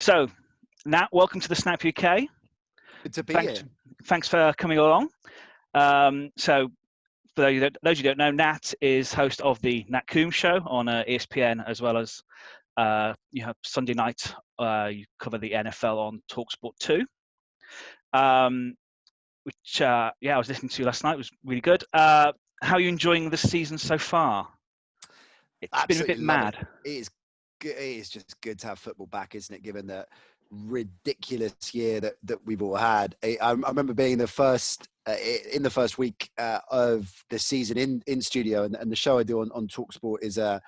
So, Nat, welcome to the Snap UK. Good to be Thanks, here. thanks for coming along. So, for those you don't know, Nat is host of the Nat Coombs Show on ESPN, as well as you have Sunday night. You cover the NFL on TalkSport 2, which I was listening to last night. It was really good. How are you enjoying the season so far? It's Absolutely been a bit mad. It is just good to have football back, isn't it? Given the ridiculous year that we've all had. I remember being in the first week of the season in studio, and the show I do on TalkSport is a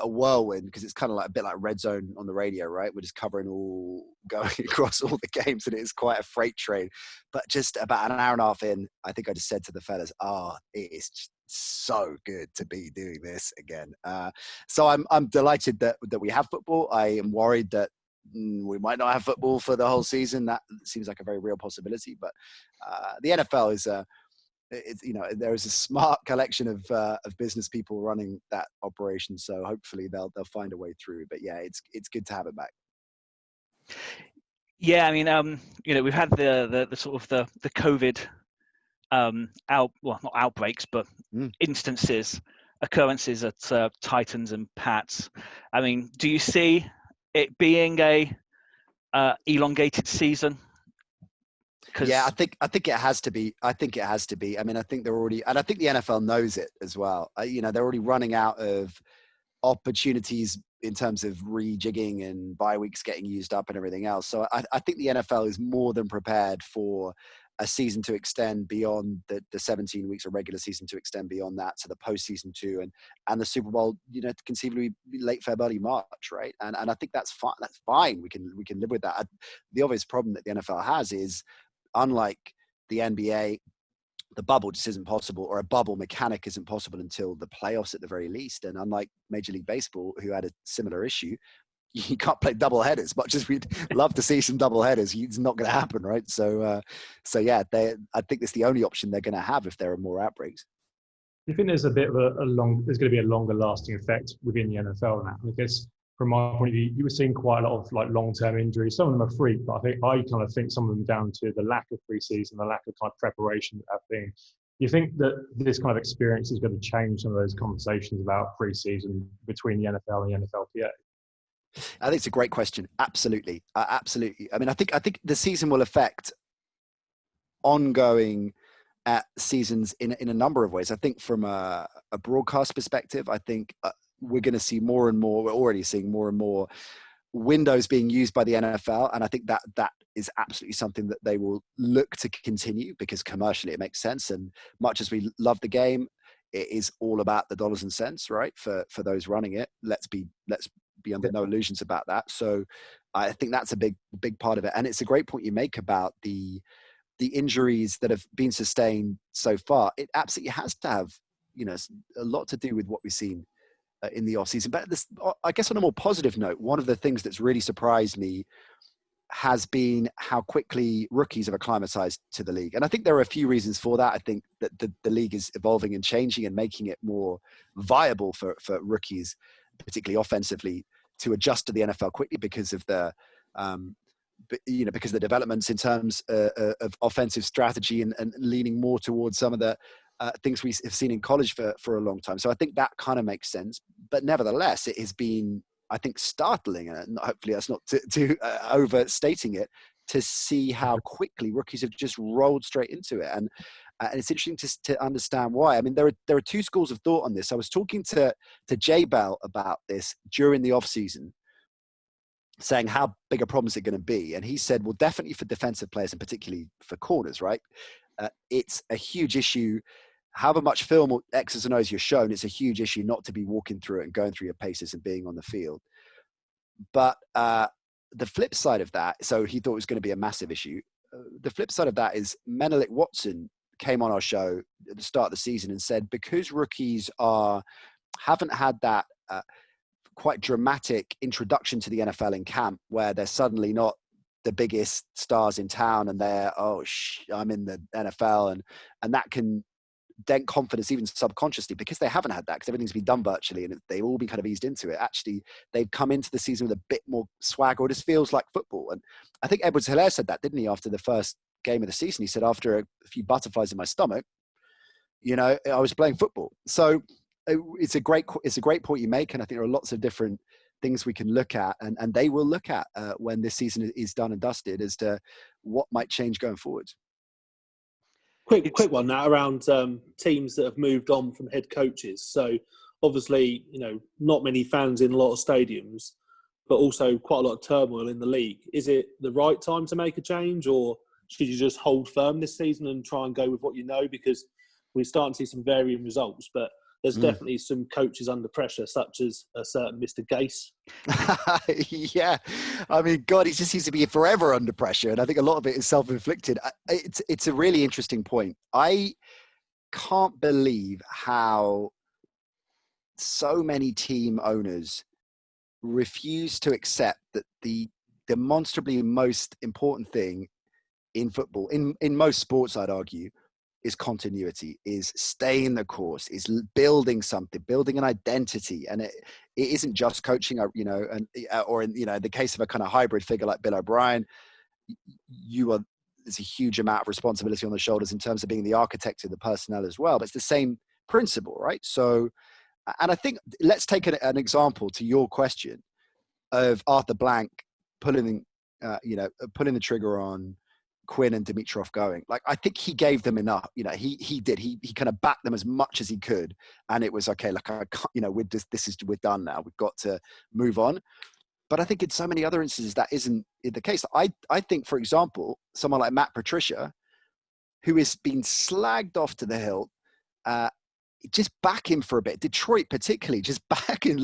whirlwind, because it's kind of like a bit like Red Zone on the radio, right? We're just covering going across all the games, and it is quite a freight train. But just about an hour and a half in, I think I just said to the fellas, it is just so good to be doing this again. So I'm delighted that we have football. I am worried that we might not have football for the whole season. That seems like a very real possibility. But the NFL is there is a smart collection of business people running that operation. So hopefully they'll find a way through. But yeah, it's good to have it back. Yeah, I mean, we've had the sort of the COVID not outbreaks, but occurrences at Titans and Pats. I mean, do you see it being a elongated season? Yeah, I think it has to be. I mean, I think they're already, and I think the NFL knows it as well. They're already running out of opportunities in terms of rejigging and bye weeks getting used up and everything else. So I think the NFL is more than prepared for a season to extend beyond the 17 weeks of regular season, to extend beyond that to the postseason too, and the Super Bowl, conceivably late February, March, right? And I think that's fine. That's fine. We can live with that. The obvious problem that the NFL has is, unlike the NBA, the bubble just isn't possible, or a bubble mechanic isn't possible until the playoffs at the very least. And unlike Major League Baseball, who had a similar issue, you can't play double headers. Much as we'd love to see some double headers, it's not going to happen, right? So yeah, I think it's the only option they're going to have if there are more outbreaks. Do you think there's a bit of there's going to be a longer lasting effect within the NFL now? I guess from my point of view, you were seeing quite a lot of long-term injuries. Some of them are freak, but I kind of think some of them down to the lack of preseason, the lack of kind of preparation that have been. Do you think that this kind of experience is going to change some of those conversations about preseason between the NFL and the NFLPA? I think it's a great question. Absolutely. Absolutely. I mean, I think the season will affect ongoing seasons in a number of ways. I think from a broadcast perspective, I think we're going to see more and more, we're already seeing more and more windows being used by the NFL. And I think that is absolutely something that they will look to continue, because commercially it makes sense. And much as we love the game, it is all about the dollars and cents, right? For those running it. Let's be under no illusions about that. So I think that's a big part of it. And it's a great point you make about the injuries that have been sustained so far. It absolutely has to have, a lot to do with what we've seen in the off season. But I guess on a more positive note, one of the things that's really surprised me has been how quickly rookies have acclimatized to the league. And I think there are a few reasons for that. I think that the league is evolving and changing and making it more viable for rookies, particularly offensively, to adjust to the NFL quickly because of the developments in terms of offensive strategy and leaning more towards some of the things we have seen in college for a long time. So I think that kind of makes sense. But nevertheless, it has been, I think, startling, and hopefully that's not too overstating it, to see how quickly rookies have just rolled straight into it. And it's interesting to understand why. I mean, there are two schools of thought on this. I was talking to Jay Bell about this during the off season, saying how big a problem is it going to be? And he said, well, definitely for defensive players and particularly for corners, right? It's a huge issue. However much film or X's and O's you're shown, it's a huge issue not to be walking through it and going through your paces and being on the field. But the flip side of that, so he thought it was going to be a massive issue. The flip side of that is Menelik Watson came on our show at the start of the season and said, because rookies haven't had that quite dramatic introduction to the NFL in camp, where they're suddenly not the biggest stars in town and they're, I'm in the NFL, and that can dent confidence even subconsciously, because they haven't had that, because everything's been done virtually and they've all been kind of eased into it. Actually, they've come into the season with a bit more swag, or it just feels like football. And I think Edwards-Hilaire said that, didn't he, after the first game of the season? He said, after a few butterflies in my stomach, you know, I was playing football. So it's a great point you make. And I think there are lots of different things we can look at, and they will look at when this season is done and dusted, as to what might change going forward. Quick one now around teams that have moved on from head coaches. So obviously, you know, not many fans in a lot of stadiums, but also quite a lot of turmoil in the league. Is it the right time to make a change, or should you just hold firm this season and try and go with what you know? Because we're starting to see some varying results, but there's definitely some coaches under pressure, such as a certain Mr. Gase. Yeah. I mean, God, he just seems to be forever under pressure. And I think a lot of it is self-inflicted. It's a really interesting point. I can't believe how so many team owners refuse to accept that the demonstrably most important thing in football, in most sports, I'd argue, is continuity, is staying the course, is building something, building an identity. And it isn't just coaching, you know, and or in, you know, the case of a kind of hybrid figure like Bill O'Brien, there's a huge amount of responsibility on the shoulders in terms of being the architect of the personnel as well. But it's the same principle, right? So, and I think, let's take an example to your question of Arthur Blank pulling the trigger on Quinn and Dimitrov going. Like, I think he gave them enough. You know, he did. He kind of backed them as much as he could, and it was okay. Like, I can't, you know, we're done now. We've got to move on. But I think in so many other instances that isn't the case. I think, for example, someone like Matt Patricia, who has been slagged off to the hilt, just back him for a bit. Detroit particularly, just back and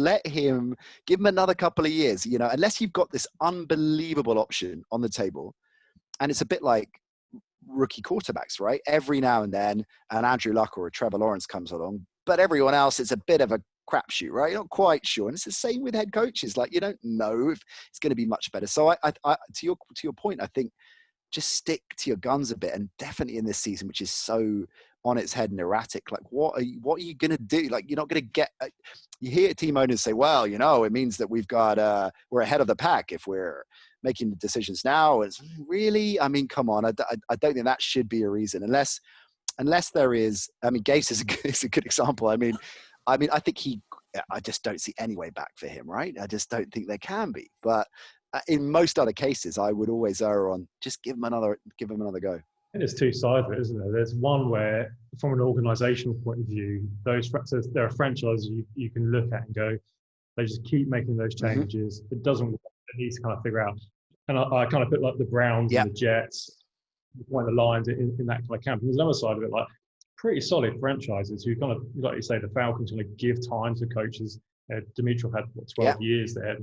give him another couple of years. You know, unless you've got this unbelievable option on the table. And it's a bit like rookie quarterbacks, right? Every now and then an Andrew Luck or a Trevor Lawrence comes along, but everyone else, it's a bit of a crapshoot, right? You're not quite sure. And it's the same with head coaches. Like, you don't know if it's going to be much better. So I to your point, I think just stick to your guns a bit, and definitely in this season, which is so on its head and erratic. Like, what are you going to do? Like, you're not going to get, you hear team owners say, well, you know, it means that we're ahead of the pack if we're making the decisions now. It's really, I mean, come on. I don't think that should be a reason, unless there is. I mean, Gase is a good example. I mean, I think I just don't see any way back for him, right? I just don't think there can be. But in most other cases, I would always err on just give him another go. And there's two sides of it, isn't there? There's one where, from an organizational point of view, there are franchises you can look at and go, they just keep making those changes. It doesn't work. It needs to kind of figure out. And I kind of put like the Browns and the Jets, one of the Lions in that kind of camp. And there's another side of it, like pretty solid franchises who kind of, like you say, the Falcons want to give time to coaches. Dimitrov had 12 years there,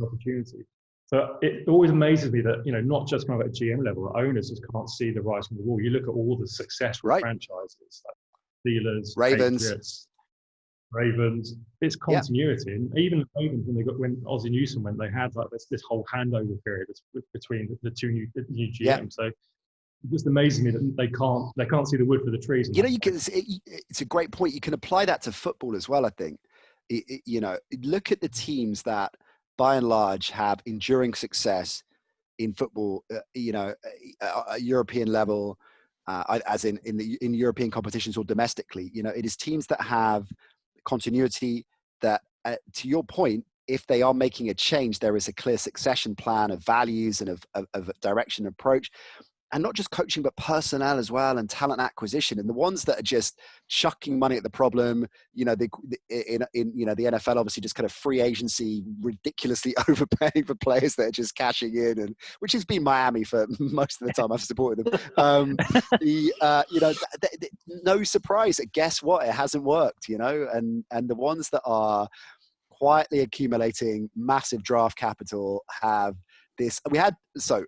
opportunity. So it always amazes me that, you know, not just kind of at GM level, owners just can't see the writing on the wall. You look at all the successful franchises, like Steelers, Patriots, Ravens. It's continuity, and even Ravens, when Ozzie Newsome went, they had like this whole handover period between the new GM. So it just amazes me that they can't see the wood for the trees. You know, it's a great point. You can apply that to football as well. I think, you know, look at the teams that, by and large, have enduring success in football. You know, a European level, as in European competitions or domestically. You know, it is teams that have continuity, that to your point, if they are making a change, there is a clear succession plan of values and of direction approach, and not just coaching, but personnel as well, and talent acquisition. And the ones that are just chucking money at the problem, you know, in you know, the NFL obviously just kind of free agency, ridiculously overpaying for players that are just cashing in, and which has been Miami for most of the time I've supported them. You know, no surprise. Guess what? It hasn't worked. You know, and the ones that are quietly accumulating massive draft capital have this. We had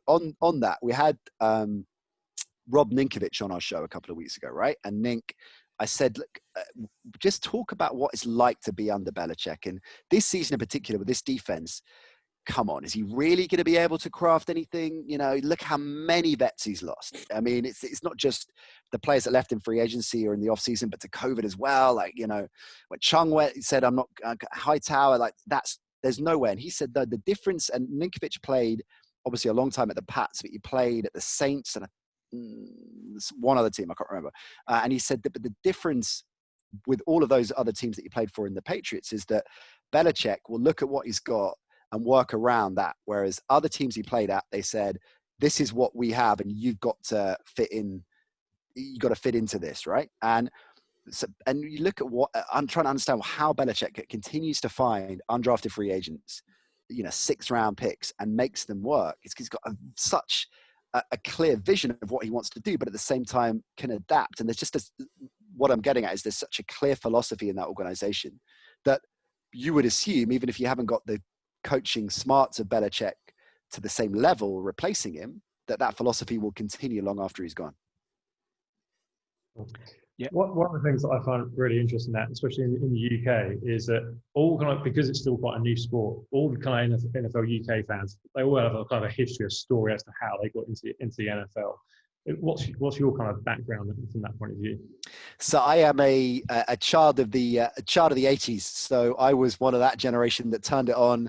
on that we had Rob Ninkovich on our show a couple of weeks ago, right? And Nink, I said, look, just talk about what it's like to be under Belichick, and this season in particular with this defense. come on, is he really going to be able to craft anything? You know, look how many vets he's lost. I mean, it's not just the players that left in free agency or in the off season, but to COVID as well. Like, you know, when Chung went, he said, I'm not Hightower, like there's no way. And he said that the difference, and Ninkovic played obviously a long time at the Pats, but he played at the Saints and one other team, I can't remember. And he said that but the difference with all of those other teams that he played for in the Patriots is that Belichick will look at what he's got and work around that. Whereas other teams he played at, they said, this is what we have and you've got to fit in. You got to fit into this, right? And so, and you look at what I'm trying to understand how Belichick continues to find undrafted free agents, you know, 6th round picks and makes them work. He's got such a clear vision of what he wants to do, but at the same time can adapt. And there's just what I'm getting at is there's such a clear philosophy in that organization that you would assume, even if you haven't got the coaching smarts of Belichick to the same level, replacing him, that philosophy will continue long after he's gone. Yeah. One of the things that I find really interesting, that, especially in the UK, is that all kind of, because it's still quite a new sport, all the kind of NFL UK fans, they all have a kind of a history, a story as to how they got into the NFL. What's your kind of background from that point of view? So I am a child of the 80s. So I was one of that generation that turned it on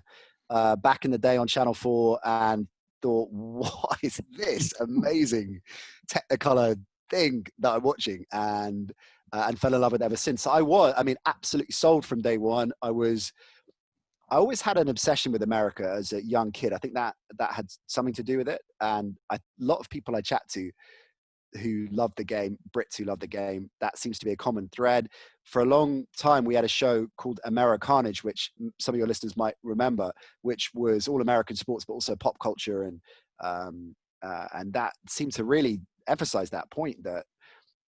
back in the day on Channel 4 and thought, what is this amazing Technicolor thing that I'm watching, and fell in love with it ever since. So I mean, absolutely sold from day one. I always had an obsession with America as a young kid. I think that had something to do with it. And a lot of people I chat to who love the game, Brits who love the game, that seems to be a common thread. For a long time, we had a show called Americanage, which some of your listeners might remember, which was all American sports, but also pop culture. And that seemed to really emphasize that point, that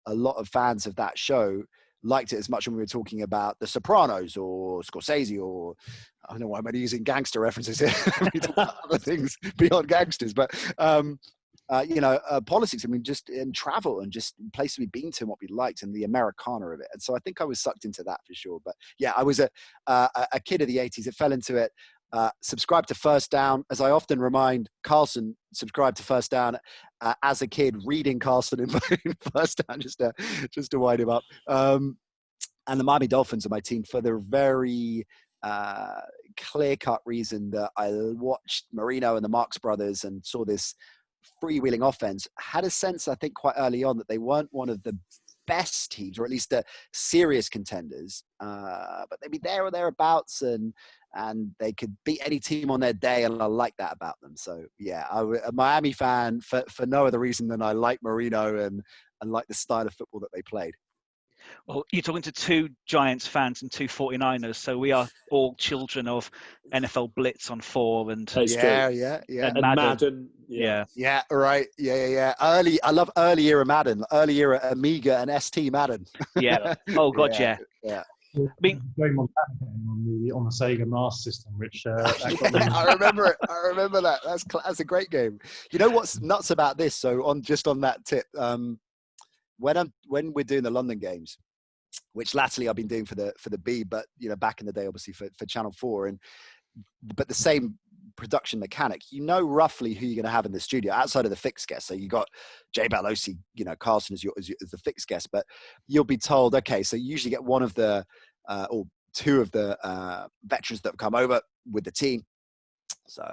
a lot of fans of that show liked it as much when we were talking about The Sopranos or Scorsese, or I don't know why I'm only using gangster references here. We talk about other things beyond gangsters, but politics. I mean, just in travel and just places we've been to and what we liked and the Americana of it. And so I think I was sucked into that for sure. But yeah, I was a kid of the 80s. It fell into it. Subscribed to First Down, as I often remind Carlson, subscribed to First Down as a kid, reading Carlson in First Down just to wind him up. And the Miami Dolphins are my team for the very clear-cut reason that I watched Marino and the Marx Brothers and saw this freewheeling offense. Had a sense, I think, quite early on that they weren't one of the best teams, or at least the serious contenders, but they'd be there or thereabouts, and they could beat any team on their day, and I like that about them. So yeah, I'm a Miami fan for no other reason than I like Marino and like the style of football that they played. Well, you're talking to two Giants fans and two 49ers, so we are all children of NFL Blitz on 4 and yeah. And Madden. Yeah, right. Yeah. I love early era Madden, early era Amiga and ST Madden. Yeah. Oh God, yeah. Yeah. I mean, on the Sega Master System, which I remember it. I remember that. That's a great game. You know what's nuts about this? So on that tip, when we're doing the London games, which latterly I've been doing for the B, but you know, back in the day, obviously for Channel 4, but the same production mechanic, you know roughly who you're going to have in the studio outside of the fixed guest. So you got Jay Balosi, you know, Carson as the fixed guest, but you'll be told, okay, so you usually get one of the or two of the veterans that have come over with the team. So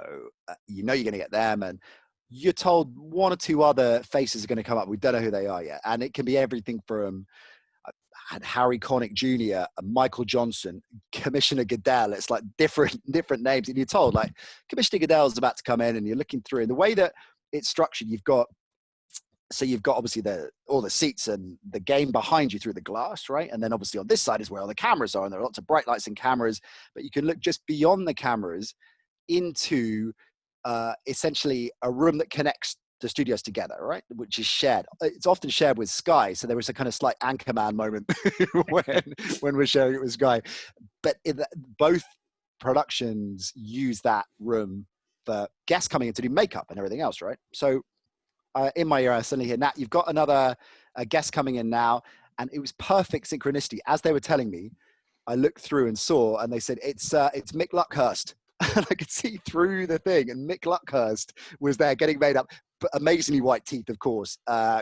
you know you're going to get them, and you're told one or two other faces are going to come up. We don't know who they are yet. And it can be everything from Harry Connick Jr., Michael Johnson, Commissioner Goodell. It's like different names. And you're told, like, Commissioner Goodell is about to come in, and you're looking through. And the way that it's structured, you've got obviously all the seats and the game behind you through the glass, right? And then obviously on this side is where all the cameras are, and there are lots of bright lights and cameras, but you can look just beyond the cameras into essentially a room that connects the studios together, right? Which is shared. It's often shared with Sky. So there was a kind of slight Anchorman moment when we're sharing it with Sky. But both productions use that room for guests coming in to do makeup and everything else, right? So in my ear, I suddenly hear, Nat, you've got another guest coming in now. And it was perfect synchronicity. As they were telling me, I looked through and saw, and they said, it's Mick Luckhurst. and I could see through the thing. And Mick Luckhurst was there getting made up, but amazingly white teeth, of course,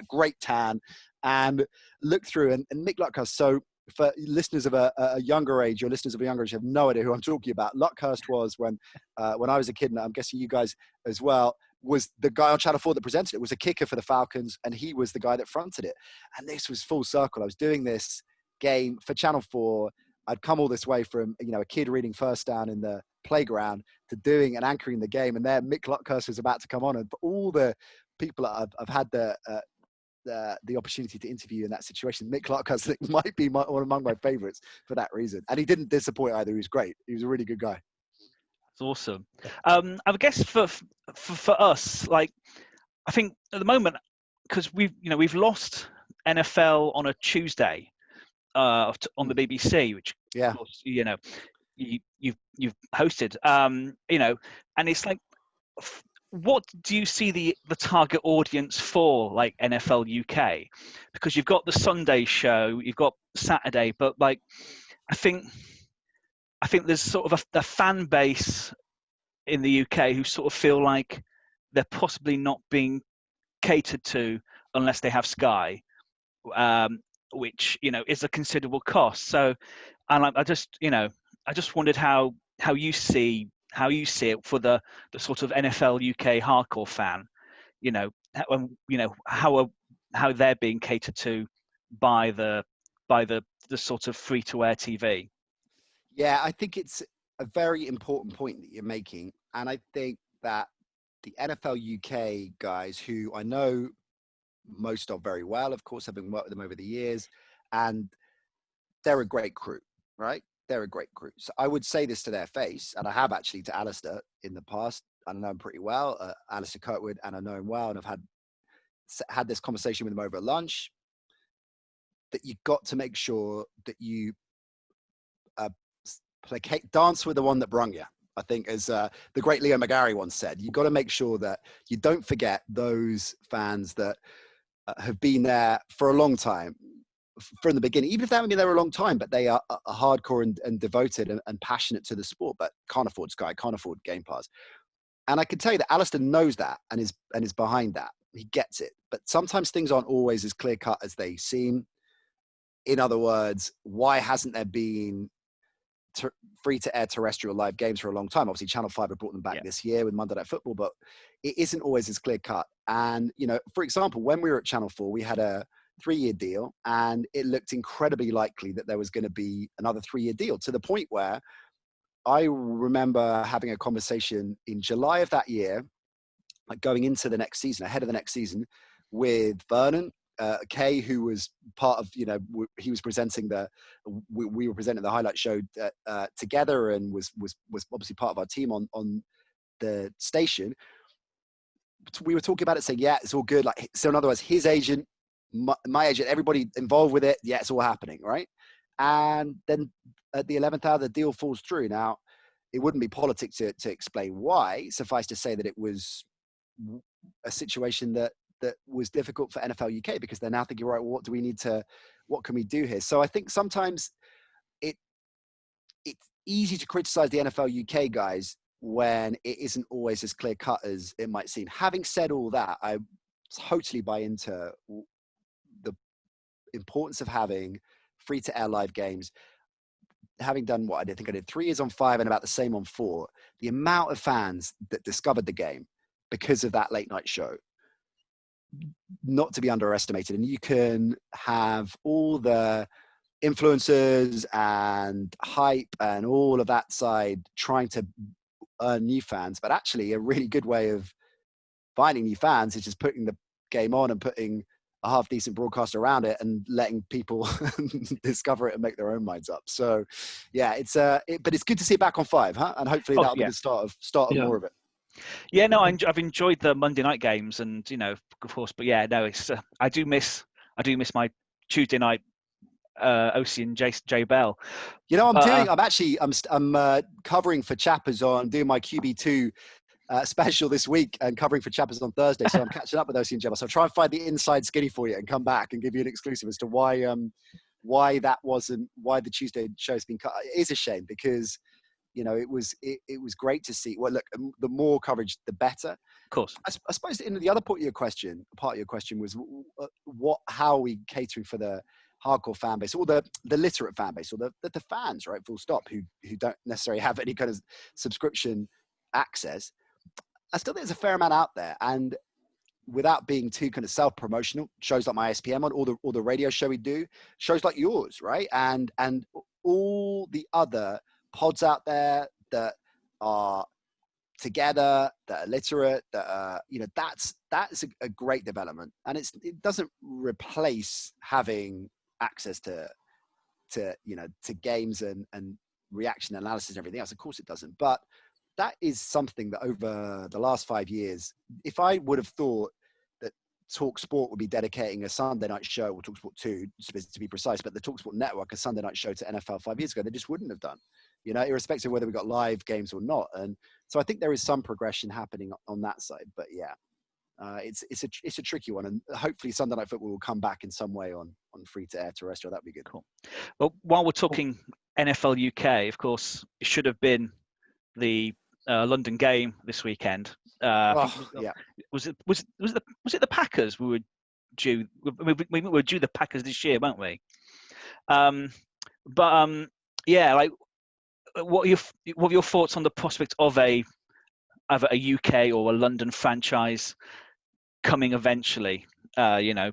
great tan, and looked through. And Mick Luckhurst, so for listeners of a younger age, or listeners of a younger age have no idea who I'm talking about. Luckhurst was, when I was a kid, and I'm guessing you guys as well, was the guy on Channel 4 that presented it, was a kicker for the Falcons, and he was the guy that fronted it. And this was full circle. I was doing this game for Channel 4. I'd come all this way from, a kid reading First Down in the playground to doing and anchoring the game. And there Mick Luckhurst was about to come on. And for all the people that I've had the opportunity to interview in that situation, Mick Luckhurst might be one among my favorites for that reason. And he didn't disappoint either. He was great. He was a really good guy. That's awesome. I guess for us, like, I think at the moment, because we've lost NFL on a Tuesday on the BBC, which of course, you've hosted, and it's like, what do you see the target audience for, like NFL UK? Because you've got the Sunday show, you've got Saturday, but like, I think there's sort of a fan base in the UK who sort of feel like they're possibly not being catered to unless they have Sky, which is a considerable cost. So, and I just wondered how you see it for the sort of NFL UK hardcore fan, how they're being catered to by the sort of free to air TV. Yeah, I think it's a very important point that you're making, and I think that the NFL UK guys, who I know most of very well, of course, having worked with them over the years, and they're a great crew, right? They're a great crew. So I would say this to their face, and I have actually to Alistair in the past. I know him pretty well, Alistair Kirkwood, and I know him well, and I've had this conversation with him over lunch, that you've got to make sure that you dance with the one that brung you. I think, as the great Leo McGarry once said, you've got to make sure that you don't forget those fans that have been there for a long time, from the beginning, even if they haven't been there a long time, but they are hardcore and devoted and passionate to the sport, but can't afford Sky, can't afford Game Pass. And I can tell you that Alistair knows that and is behind that. He gets it. But sometimes things aren't always as clear cut as they seem. In other words, why hasn't there been free-to-air terrestrial live games for a long time? Obviously, Channel 5 have brought them back this year with Monday Night Football, but it isn't always as clear-cut. And, for example, when we were at Channel 4, we had a 3-year deal, and it looked incredibly likely that there was going to be another 3-year deal, to the point where I remember having a conversation in July of that year, like going into the next season, ahead of the next season, with Vernon Kay, who was part of, he was presenting we were presenting the highlight show together, and was obviously part of our team on the station. We were talking about it, saying, yeah, it's all good. Like, so in other words, his agent, my agent, everybody involved with it, yeah, it's all happening, right? And then at the 11th hour, the deal falls through. Now, it wouldn't be politic to explain why. Suffice to say that it was a situation that was difficult for NFL UK, because they're now thinking, right, well, what can we do here? So I think sometimes it's easy to criticize the NFL UK guys when it isn't always as clear cut as it might seem. Having said all that, I totally buy into the importance of having free to air live games. Having done what I think I did 3 years on 5 and about the same on 4, the amount of fans that discovered the game because of that late night show, not to be underestimated. And you can have all the influencers and hype and all of that side trying to earn new fans, but actually a really good way of finding new fans is just putting the game on and putting a half decent broadcast around it and letting people discover it and make their own minds up. So yeah, but it's good to see it back on 5, huh? And hopefully that'll be the start of more of it. Yeah, no, I've enjoyed the Monday night games, and of course, but yeah, no, it's I do miss my Tuesday night OC and J Bell. I'm covering for Chappers on doing my QB2 special this week, and covering for Chappers on Thursday. So I'm catching up with OC and J Bell. So I'll try and find the inside skinny for you and come back and give you an exclusive as to why the Tuesday show's been cut. It is a shame, because You know, it was great to see. Well, look, the more coverage, the better. Of course. I suppose the other part of your question was how are we catering for the hardcore fan base, or the literate fan base, or the fans, right? Full stop, who don't necessarily have any kind of subscription access. I still think there's a fair amount out there, and without being too kind of self-promotional, shows like my SPM on, or the radio show we do, shows like yours, right? And all the other pods out there that are together, that are literate, that are, you know, that's a great development. And it doesn't replace having access to you know, to games and reaction analysis and everything else. Of course it doesn't. But that is something that over the last 5 years, if I would have thought that TalkSport would be dedicating a Sunday night show, or TalkSport 2 to be precise, but the TalkSport network, a Sunday night show to NFL 5 years ago, they just wouldn't have done, you know, irrespective of whether we got live games or not. And so I think there is some progression happening on that side. But yeah, it's a tricky one, and hopefully Sunday Night Football will come back in some way on free to air terrestrial. That'd be good. Cool. Well, while we're talking NFL UK, of course, it should have been the London game this weekend. Yeah. Was it the Packers? We were due the Packers this year, weren't we? Yeah, like, what are your thoughts on the prospect of either a UK or a London franchise coming eventually? You know,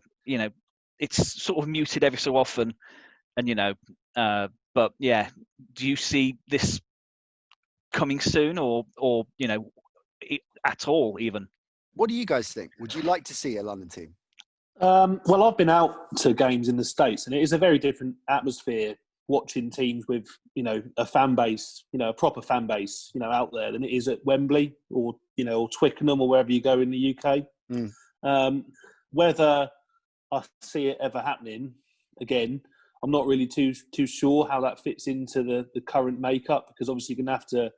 it's sort of muted every so often, and you know, but yeah, do you see this coming soon, or you know, at all even? What do you guys think? Would you like to see a London team? Well, I've been out to games in the States, and it is a very different atmosphere watching teams with, you know, a fan base, you know, a proper fan base, you know, out there than it is at Wembley or, you know, or Twickenham or wherever you go in the UK. Whether I see it ever happening again, I'm not really too sure how that fits into the current makeup, because obviously you're going to have to,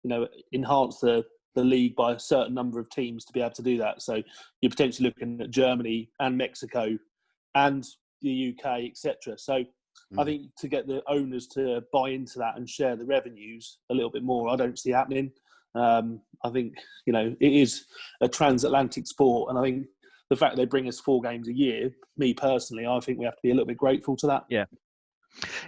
you know, enhance the league by a certain number of teams to be able to do that. So you're potentially looking at Germany and Mexico and the UK, etc. So I think to get the owners to buy into that and share the revenues a little bit more, I don't see happening. I think, you know, it is a transatlantic sport, and I think the fact they bring us 4 games a year, me personally, I think we have to be a little bit grateful to that. Yeah.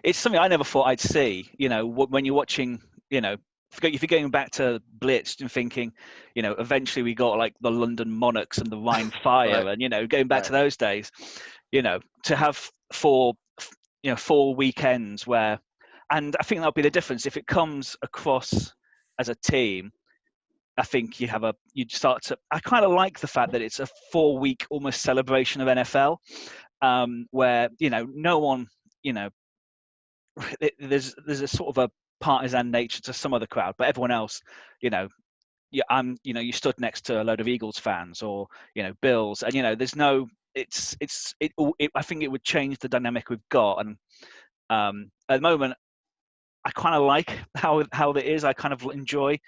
It's something I never thought I'd see, you know, when you're watching, you know, if you're going back to Blitz and thinking, you know, eventually we got like the London Monarchs and the Rhine Fire, right. And, you know, going back to those days, you know, to have 4 weekends where, and I think that'll be the difference. If it comes across as a team, I think you'd start to, I kind of like the fact that it's a 4-week almost celebration of NFL, where, you know, no one, you know, there's a sort of a partisan nature to some of the crowd, but everyone else, you know, you stood next to a load of Eagles fans or, you know, Bills, and, you know, there's no, I think it would change the dynamic we've got. And at the moment, I kind of like how it is. I kind of enjoy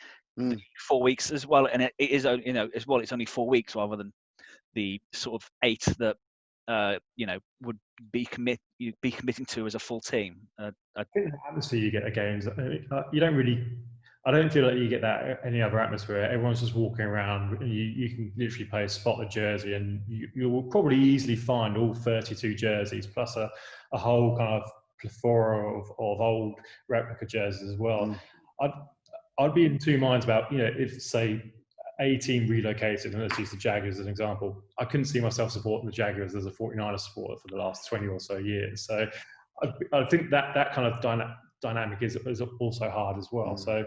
4 weeks as well, and it is, you know, as well, it's only 4 weeks rather than the sort of 8 that you know, would be committing to as a full team. I think the atmosphere you get at games, you don't really. I don't feel like you get that any other atmosphere. Everyone's just walking around. You can literally play a spotted jersey, and you will probably easily find all 32 jerseys plus a whole kind of plethora of old replica jerseys as well. I'd be in 2 minds about, you know, if, say, a team relocated, and let's use the Jaguars as an example. I couldn't see myself supporting the Jaguars as a 49ers supporter for the last 20 or so years. So I think that kind of dynamic is also hard as well. So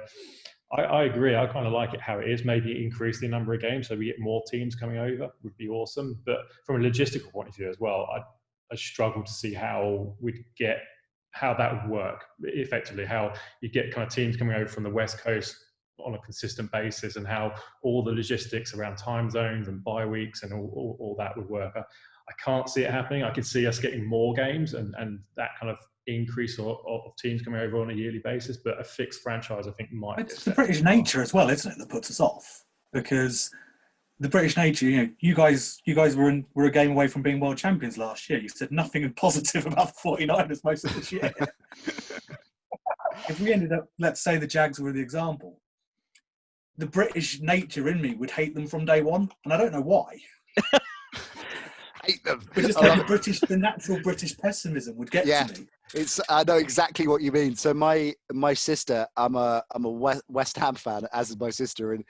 I agree. I kind of like it how it is. Maybe increase the number of games so we get more teams coming over would be awesome. But from a logistical point of view as well, I struggle to see how that would work effectively, how you get kind of teams coming over from the West Coast on a consistent basis, and how all the logistics around time zones and bye weeks and all that would work. I can't see it happening. I could see us getting more games and that kind of increase of teams coming over on a yearly basis, but a fixed franchise, I think, might. It's the British nature as well, isn't it, that puts us off? Because the British nature, you know, you guys were a game away from being world champions last year. You said nothing positive about the 49ers most of this year. if we ended up, let's say the Jags were the example, the British nature in me would hate them from day one, and I don't know why. Hate them. But just like the natural British pessimism would get to me. I know exactly what you mean. So my sister, I'm a West Ham fan, as is my sister, and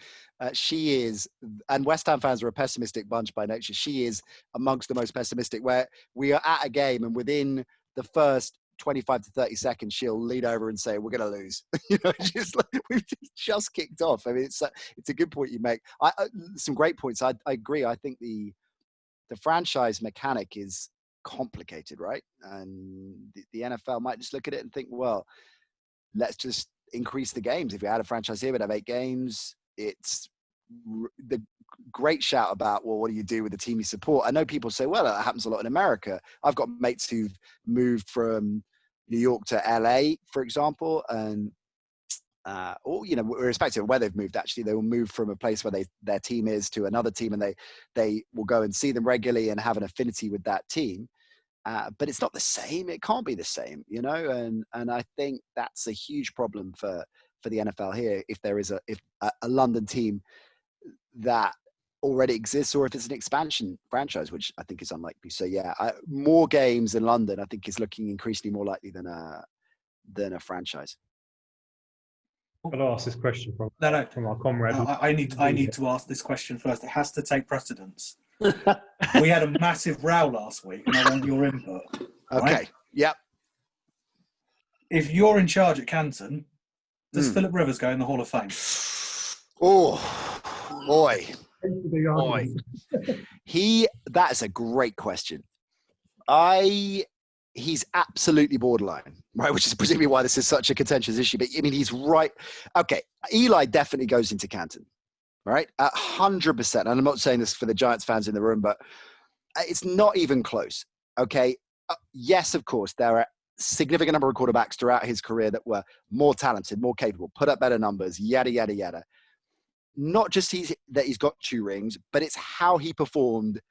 she is. And West Ham fans are a pessimistic bunch by nature. She is amongst the most pessimistic. Where we are at a game, and within the first 25 to 30 seconds, she'll lean over and say, "We're going to lose." Just like, we've just kicked off. I mean, it's a good point you make. Some great points. I agree. I think the franchise mechanic is complicated, right? And the NFL might just look at it and think, well, let's just increase the games. If we had a franchise here, we'd have 8 games. It's the great shout about, well, what do you do with the team you support? I know people say, well, that happens a lot in America. I've got mates who've moved from New York to LA, for example, and or irrespective of where they've moved, actually, they will move from a place where their team is to another team, and they will go and see them regularly and have an affinity with that team. But it's not the same. It can't be the same, and I think that's a huge problem for the NFL here. If there is a London team that already exists, or if it's an expansion franchise, which I think is unlikely. So yeah, more games in London, I think, is looking increasingly more likely than a franchise. I'll ask this question from our comrade. I need to ask this question first. It has to take precedence. We had a massive row last week, and I want your input. Okay. Right? Yep. If you're in charge at Canton, does Philip Rivers go in the Hall of Fame? Oh, boy. That is a great question. He's absolutely borderline, right? Which is presumably why this is such a contentious issue. But I mean, he's right. Okay, Eli definitely goes into Canton, right? 100%. And I'm not saying this for the Giants fans in the room, but it's not even close. Okay. Yes, of course, there are significant number of quarterbacks throughout his career that were more talented, more capable, put up better numbers, yada, yada, yada. Not just that he's got 2 rings, but it's how he performed,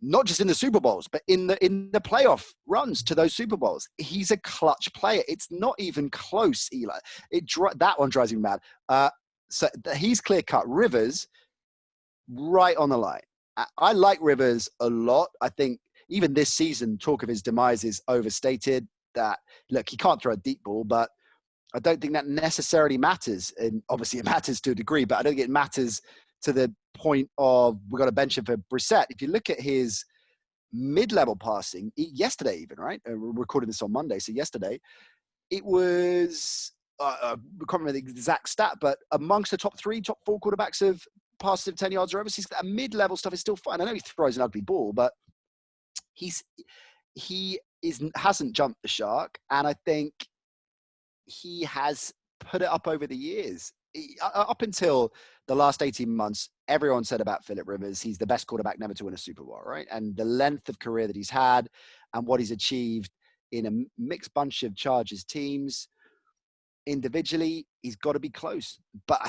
not just in the Super Bowls, but in the playoff runs to those Super Bowls. He's a clutch player. It's not even close, Eli. That one drives me mad. So he's clear-cut. Rivers, right on the line. I like Rivers a lot. I think even this season, talk of his demise is overstated. That, look, he can't throw a deep ball, but I don't think that necessarily matters. And obviously it matters to a degree, but I don't think it matters to the point of we've got to bench him for Brissett. If you look at his mid-level passing, yesterday even, right? We're recording this on Monday. So yesterday, it was, I can't remember the exact stat, but amongst the top 4 quarterbacks of passes of 10 yards or over, that mid-level stuff is still fine. I know he throws an ugly ball, but he hasn't jumped the shark. And I think he has put it up over the years. Up until the last 18 months, everyone said about Philip Rivers, he's the best quarterback never to win a Super Bowl, right? And the length of career that he's had and what he's achieved in a mixed bunch of Chargers teams, individually, he's got to be close. But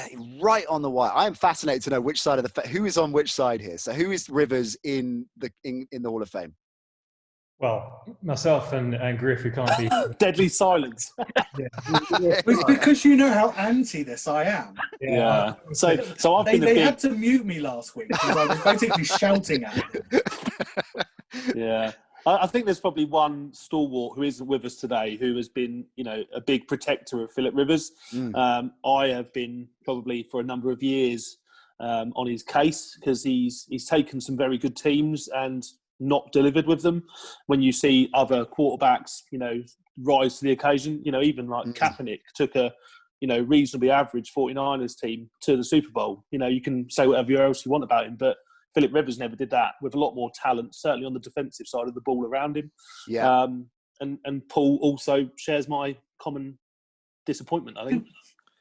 right on the wire, I am fascinated to know which side of who is on which side here. So who is Rivers in the Hall of Fame? Well, myself and Griff, we can't be deadly silence. Because you know how anti this I am. Yeah. So I've been. They had to mute me last week because I was basically shouting at them. Yeah. I think there's probably one stalwart who isn't with us today who has been, a big protector of Philip Rivers. I have been probably for a number of years on his case because he's taken some very good teams and not delivered with them. When you see other quarterbacks, rise to the occasion, even like Kaepernick took a, reasonably average 49ers team to the Super Bowl. You can say whatever else you want about him, but Philip Rivers never did that with a lot more talent, certainly on the defensive side of the ball around him. Yeah. And Paul also shares my common disappointment, I think.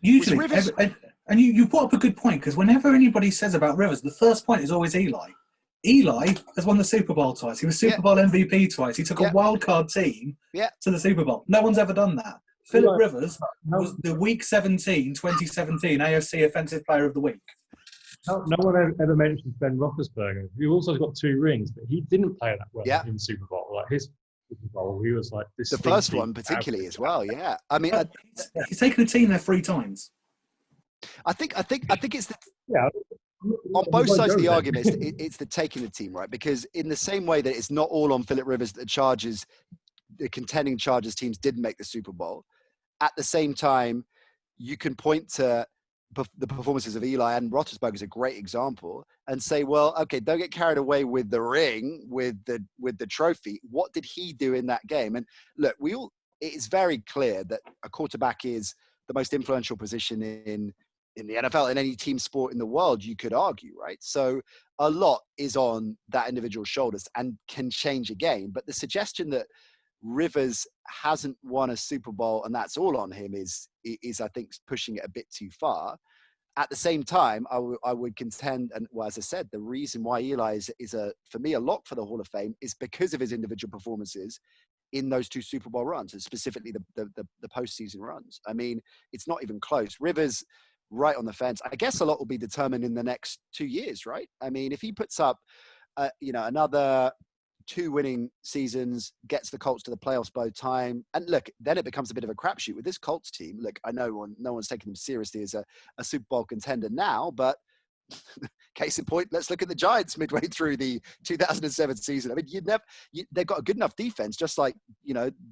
Usually, and you brought up a good point, because whenever anybody says about Rivers, the first point is always Eli. Eli has won the Super Bowl twice. He was Super Bowl MVP twice. He took a wild card team to the Super Bowl. No one's ever done that. Philip Rivers was the Week 17, 2017 AFC Offensive Player of the Week. No one ever mentions Ben Roethlisberger, who also has got 2 rings, but he didn't play that well in the Super Bowl. Like his Super Bowl. He was like this. The first one, particularly as well. Yeah, I mean, he's taken a team there 3 times. I think it's the, yeah. on both sides of the argument, it's the taking the team, right? Because in the same way that it's not all on Philip Rivers, the contending Chargers teams didn't make the Super Bowl. At the same time, you can point to the performances of Eli, and Roethlisberger is a great example, and say, well, okay, don't get carried away with the ring, with the trophy. What did he do in that game? And look, it is very clear that a quarterback is the most influential position in the NFL, in any team sport in the world, you could argue, right? So a lot is on that individual's shoulders and can change a game. But the suggestion that Rivers hasn't won a Super Bowl and that's all on him is I think pushing it a bit too far. At the same time, I would contend, and well, as I said, the reason why Eli is for me a lock for the Hall of Fame is because of his individual performances in those 2 Super Bowl runs, and specifically the postseason runs. I mean, it's not even close. Rivers right on the fence. I guess a lot will be determined in the next 2 years, right? I mean, if he puts up, another 2 winning seasons, gets the Colts to the playoffs both time, and look, then it becomes a bit of a crapshoot with this Colts team. Look, I know no one's taking them seriously as a Super Bowl contender now, but case in point, let's look at the Giants midway through the 2007 season. I mean, they've got a good enough defense, just like,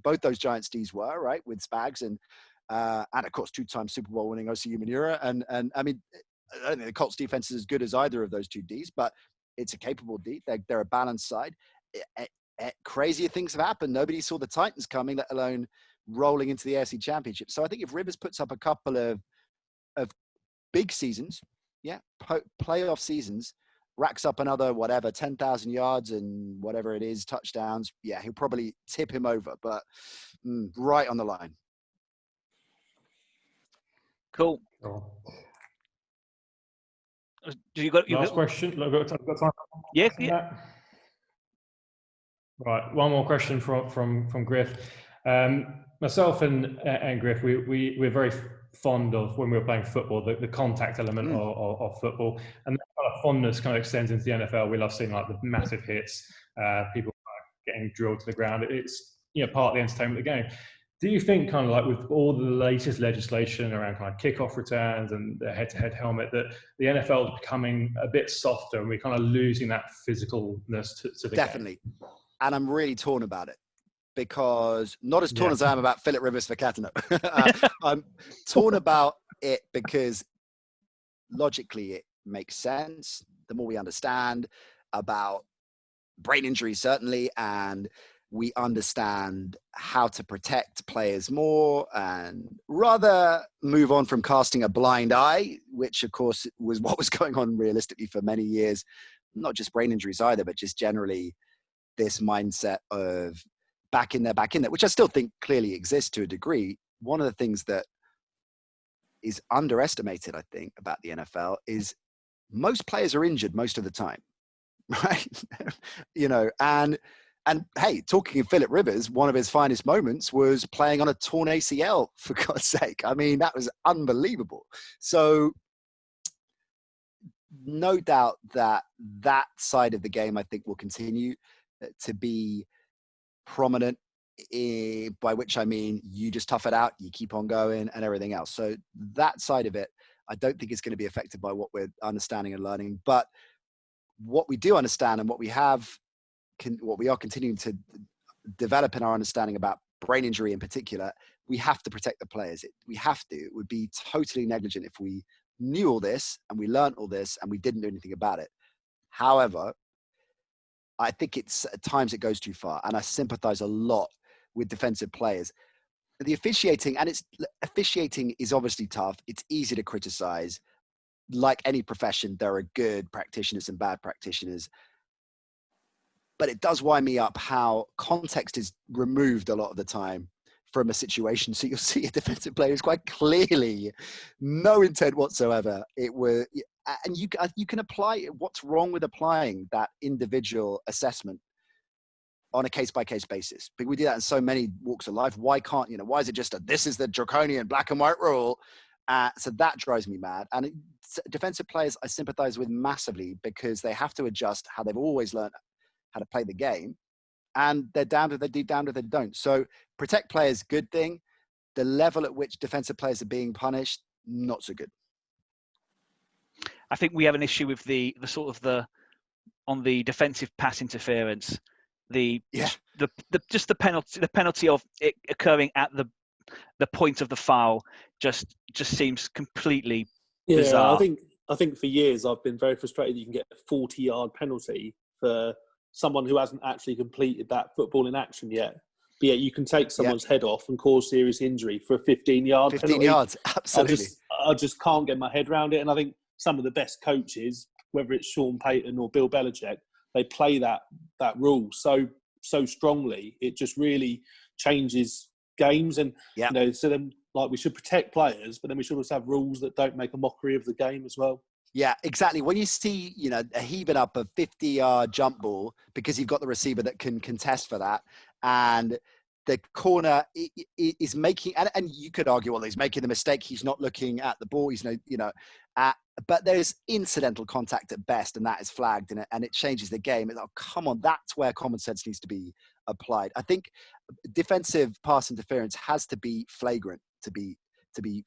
both those Giants Ds were, right, with Spags and of course 2-time Super Bowl winning Osi Umenyiora. And I mean, I don't think the Colts defense is as good as either of those 2 Ds, but it's a capable D. They're a balanced side. Crazier things have happened. Nobody saw the Titans coming, let alone rolling into the AFC Championship. So I think if Rivers puts up a couple of big seasons, playoff seasons, racks up another 10,000 yards and whatever it is, touchdowns, he'll probably tip him over, but right on the line. Cool. Oh. You got last question? I've got time. Yeah. Right, one more question from Griff. Myself and Griff, we're very fond of, when we were playing football, the contact element of football, and that kind of fondness kind of extends into the NFL. We love seeing like the massive hits, people getting drilled to the ground. It's part of the entertainment of the game. Do you think, kind of like with all the latest legislation around kind of kickoff returns and the head-to-head helmet, that the NFL is becoming a bit softer and we're kind of losing that physicalness to the Definitely. game? And I'm really torn about it, because not as torn as I am about Philip Rivers for Catano. I'm torn about it because logically it makes sense. The more we understand about brain injury, certainly, and we understand how to protect players more and rather move on from casting a blind eye, which of course was what was going on realistically for many years, not just brain injuries either, but just generally this mindset of back in there, which I still think clearly exists to a degree. One of the things that is underestimated, I think, about the NFL is most players are injured most of the time, right? And hey, talking of Philip Rivers, one of his finest moments was playing on a torn ACL, for God's sake. I mean, that was unbelievable. So no doubt that side of the game, I think, will continue to be prominent, by which I mean you just tough it out, you keep on going and everything else. So that side of it, I don't think is going to be affected by what we're understanding and learning. But what we do understand and what we are continuing to develop in our understanding about brain injury in particular, we have to protect the players. We have to. It would be totally negligent if we knew all this and we learned all this and we didn't do anything about it. However, I think at times it goes too far, and I sympathize a lot with defensive players. The officiating is obviously tough. It's easy to criticize. Like any profession, there are good practitioners and bad practitioners. But it does wind me up how context is removed a lot of the time from a situation. So you'll see a defensive player who's quite clearly no intent whatsoever. And you can apply what's wrong with applying that individual assessment on a case-by-case basis. But we do that in so many walks of life. Why is it just this is the draconian black and white rule? So that drives me mad. And defensive players I sympathize with massively, because they have to adjust how they've always learned how to play the game. and they're damned if they do, damned if they don't. So protect players, good thing. The level at which defensive players are being punished, not so good. I think we have an issue with the sort of on the defensive pass interference, the penalty of it occurring at the point of the foul just seems completely bizarre. I think for years I've been very frustrated you can get a 40-yard penalty for someone who hasn't actually completed that football in action yet. But yeah, you can take someone's head off and cause serious injury for a 15-yard penalty. 15 yards, absolutely. I just can't get my head around it. And I think some of the best coaches, whether it's Sean Payton or Bill Belichick, they play that rule so strongly. It just really changes games. And so then we should protect players, but then we should also have rules that don't make a mockery of the game as well. Yeah, exactly. When you see, a heaving up a 50-yard jump ball because you've got the receiver that can contest for that, and the corner is making, and you could argue, well, he's making the mistake. He's not looking at the ball. He's but there's incidental contact at best, and that is flagged, and it changes the game. Oh, come on, that's where common sense needs to be applied. I think defensive pass interference has to be flagrant to be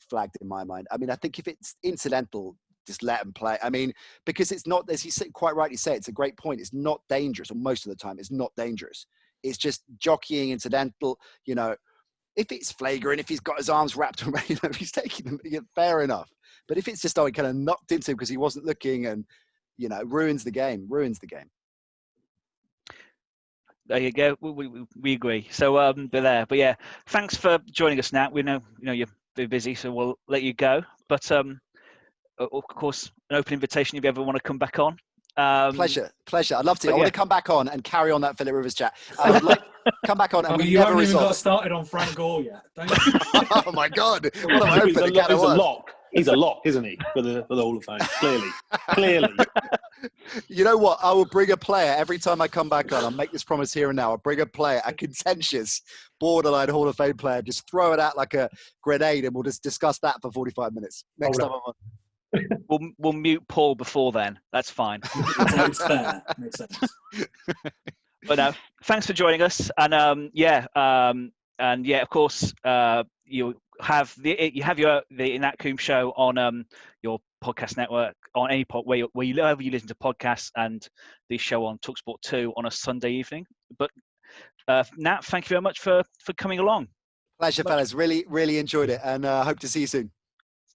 flagged in my mind. I mean, I think if it's incidental, just let them play. I mean, because it's not, as you quite rightly say, it's a great point. It's not dangerous, or most of the time, it's not dangerous. It's just jockeying, incidental. If it's flagrant, if he's got his arms wrapped around, if he's taking them, fair enough. But if it's just he kind of knocked into him because he wasn't looking, and ruins the game. There you go. We agree. So but yeah, thanks for joining us, Nat. We know you're very busy, so we'll let you go. But of course, an open invitation if you ever want to come back on. Pleasure. I'd love to. I want to come back on and carry on that Philip Rivers chat. Come back on, and we you never haven't even resolve. got started on Frank Gore yet. Don't you? Oh my God! What am I opening? He's a lock. He's a lock, isn't he, for the Hall of Fame? Clearly. You know what? I will bring a player every time I come back on. I'll make this promise here and now. I'll bring a player, a contentious, borderline Hall of Fame player. Just throw it out like a grenade, and we'll just discuss that for 45 minutes. Next time I'm on. We'll mute Paul before then. That's fine. It's fair. Makes sense. But no, thanks for joining us. And of course, you have the Nat Coombs Show on your podcast network, on any where you listen to podcasts, and the show on TalkSport 2 on a Sunday evening. But Nat, thank you very much for coming along. Pleasure, fellas. Really, really enjoyed it, and hope to see you soon.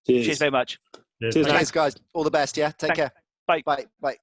Cheers. Cheers very much. Cheers. Cheers, guys. All the best. Yeah. Take care. Bye. Bye.